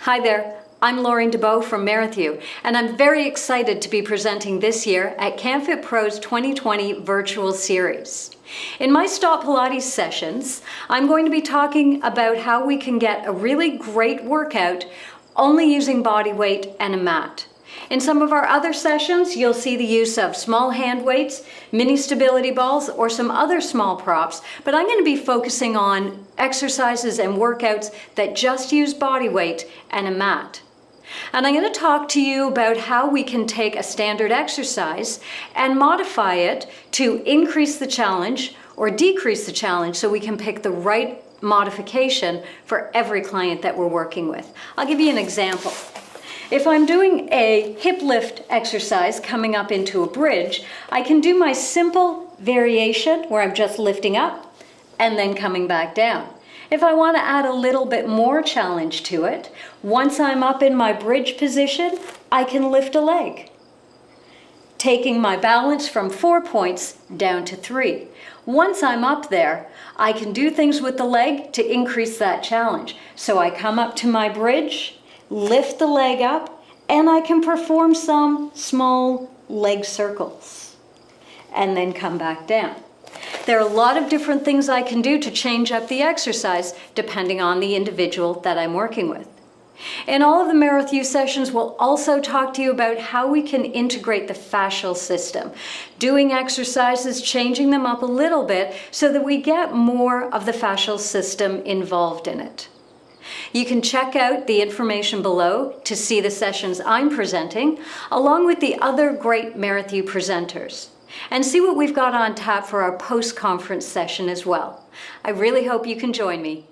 Hi there, I'm Laureen DuBeau from Merrithew, and I'm very excited to be presenting this year at canfitpro's 2020 virtual series. In my STOTT Pilates sessions, I'm going to be talking about how we can get a really great workout only using body weight and a mat. In some of our other sessions, you'll see the use of small hand weights, mini stability balls, or some other small props, but I'm going to be focusing on exercises and workouts that just use body weight and a mat. And I'm going to talk to you about how we can take a standard exercise and modify it to increase the challenge or decrease the challenge so we can pick the right modification for every client that we're working with. I'll give you an example. If I'm doing a hip lift exercise coming up into a bridge, I can do my simple variation where I'm just lifting up and then coming back down. If I want to add a little bit more challenge to it, once I'm up in my bridge position, I can lift a leg, taking my balance from 4 points down to 3. Once I'm up there, I can do things with the leg to increase that challenge. So I come up to my bridge, lift the leg up, and I can perform some small leg circles and then come back down. There are a lot of different things I can do to change up the exercise depending on the individual that I'm working with. In all of the Merrithew sessions, we'll also talk to you about how we can integrate the fascial system, doing exercises, changing them up a little bit so that we get more of the fascial system involved in it. You can check out the information below to see the sessions I'm presenting, along with the other great Merrithew presenters, and see what we've got on tap for our post-conference session as well. I really hope you can join me.